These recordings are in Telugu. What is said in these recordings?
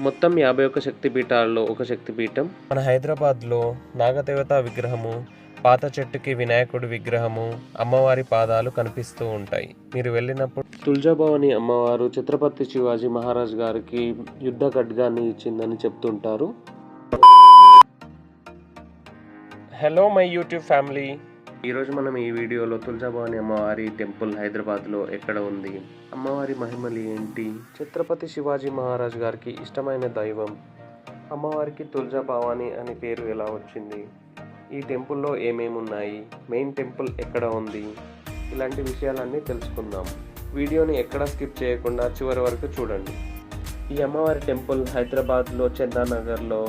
మొత్తం 51 శక్తిపీఠాల్లో ఒక శక్తిపీఠం మన హైదరాబాద్లో నాగదేవత విగ్రహము, పాత చెట్టుకి వినాయకుడి విగ్రహము, అమ్మవారి పాదాలు కనిపిస్తూ ఉంటాయి. మీరు వెళ్ళినప్పుడు తుల్జాభవాని అమ్మవారు ఛత్రపతి శివాజీ మహారాజ్ గారికి యుద్ధ ఖడ్గాన్ని ఇచ్చిందని చెప్తుంటారు. హలో మై యూట్యూబ్ ఫ్యామిలీ, ఈరోజు మనం ఈ వీడియోలో తుల్జాభవాని అమ్మవారి టెంపుల్ హైదరాబాద్లో ఎక్కడ ఉంది, అమ్మవారి మహిమలు ఏంటి, ఛత్రపతి శివాజీ మహారాజ్ గారికి ఇష్టమైన దైవం, అమ్మవారికి తుల్జాభవాని అని పేరు ఎలా వచ్చింది, ఈ టెంపుల్లో ఏమేమి ఉన్నాయి, మెయిన్ టెంపుల్ ఎక్కడ ఉంది, ఇలాంటి విషయాలన్నీ తెలుసుకుందాం. వీడియోని ఎక్కడ స్కిప్ చేయకుండా చివరి వరకు చూడండి. ఈ అమ్మవారి టెంపుల్ హైదరాబాద్లో చందానగర్లో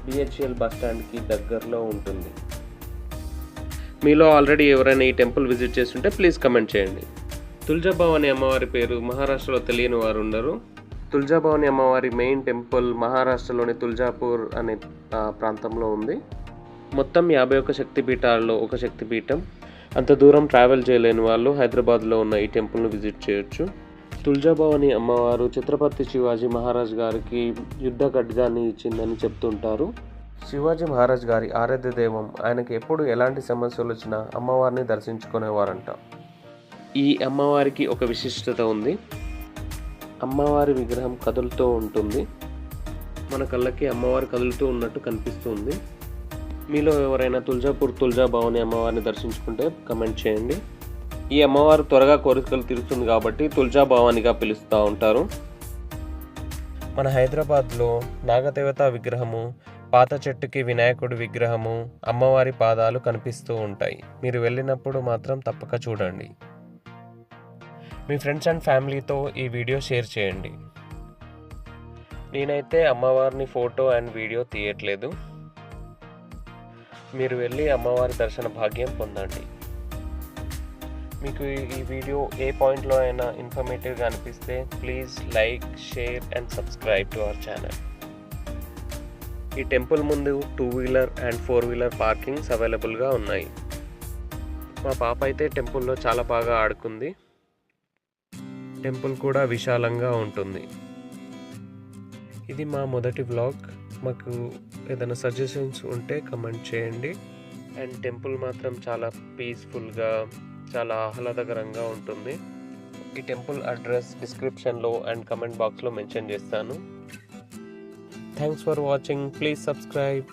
బిహెచ్ఎల్ బస్టాండ్కి దగ్గరలో ఉంటుంది. మీలో ఆల్రెడీ ఎవరైనా ఈ టెంపుల్ విజిట్ చేస్తుంటే ప్లీజ్ కమెంట్ చేయండి. తుల్జాభవాని అమ్మవారి పేరు మహారాష్ట్రలో తెలియని వారు ఉండరు. తుల్జాభవాని అమ్మవారి మెయిన్ టెంపుల్ మహారాష్ట్రలోని తుల్జాపూర్ అనే ప్రాంతంలో ఉంది. మొత్తం 51 శక్తిపీఠాల్లో ఒక శక్తిపీఠం. అంత దూరం ట్రావెల్ చేయలేని వాళ్ళు హైదరాబాద్లో ఉన్న ఈ టెంపుల్ను విజిట్ చేయొచ్చు. తుల్జాభవాని అమ్మవారు ఛత్రపతి శివాజీ మహారాజ్ గారికి యుద్ధ ఖడ్గాన్ని ఇచ్చిందని చెప్తుంటారు. శివాజీ మహారాజ్ గారి ఆరాధ్య దైవం. ఆయనకి ఎప్పుడు ఎలాంటి సమస్యలు వచ్చినా అమ్మవారిని దర్శించుకునేవారంట. ఈ అమ్మవారికి ఒక విశిష్టత ఉంది. అమ్మవారి విగ్రహం కదులుతూ ఉంటుంది. మన కళ్ళకి అమ్మవారు కదులుతూ ఉన్నట్టు కనిపిస్తుంది. మీలో ఎవరైనా తుల్జాభవాని అమ్మవారిని దర్శించుకుంటే కమెంట్ చేయండి. ఈ అమ్మవారు త్వరగా కోరికలు తీరుస్తుంది కాబట్టి తుల్జాభవానిగా పిలుస్తూ ఉంటారు. మన హైదరాబాద్లో నాగదేవత విగ్రహము, పాత చెట్టుకి వినాయకుడి విగ్రహము, అమ్మవారి పాదాలు కనిపిస్తూ ఉంటాయి. మీరు వెళ్ళినప్పుడు మాత్రం తప్పక చూడండి. మీ ఫ్రెండ్స్ అండ్ ఫ్యామిలీతో ఈ వీడియో షేర్ చేయండి. నేనైతే అమ్మవారిని ఫోటో అండ్ వీడియో తీయట్లేదు. మీరు వెళ్ళి అమ్మవారి దర్శన భాగ్యం పొందండి. మీకు ఈ వీడియో ఏ పాయింట్లో అయినా ఇన్ఫర్మేటివ్గా అనిపిస్తే please like, share and subscribe to our channel. ఈ టెంపుల్ ముందు 2 వీలర్ అండ్ 4 వీలర్ పార్కింగ్స్ అవైలబుల్గా ఉన్నాయి. మా పాప అయితే టెంపుల్లో చాలా బాగా ఆడుకుంది. టెంపుల్ కూడా విశాలంగా ఉంటుంది. ఇది మా మొదటి వ్లాగ్. మాకు ఏదైనా సజెషన్స్ ఉంటే కమెంట్ చేయండి. అండ్ టెంపుల్ మాత్రం చాలా పీస్ఫుల్గా, చాలా ఆహ్లాదకరంగా ఉంటుంది. ఈ టెంపుల్ అడ్రస్ డిస్క్రిప్షన్లో అండ్ కమెంట్ బాక్స్లో మెన్షన్ చేస్తాను. Thanks for watching. Please subscribe.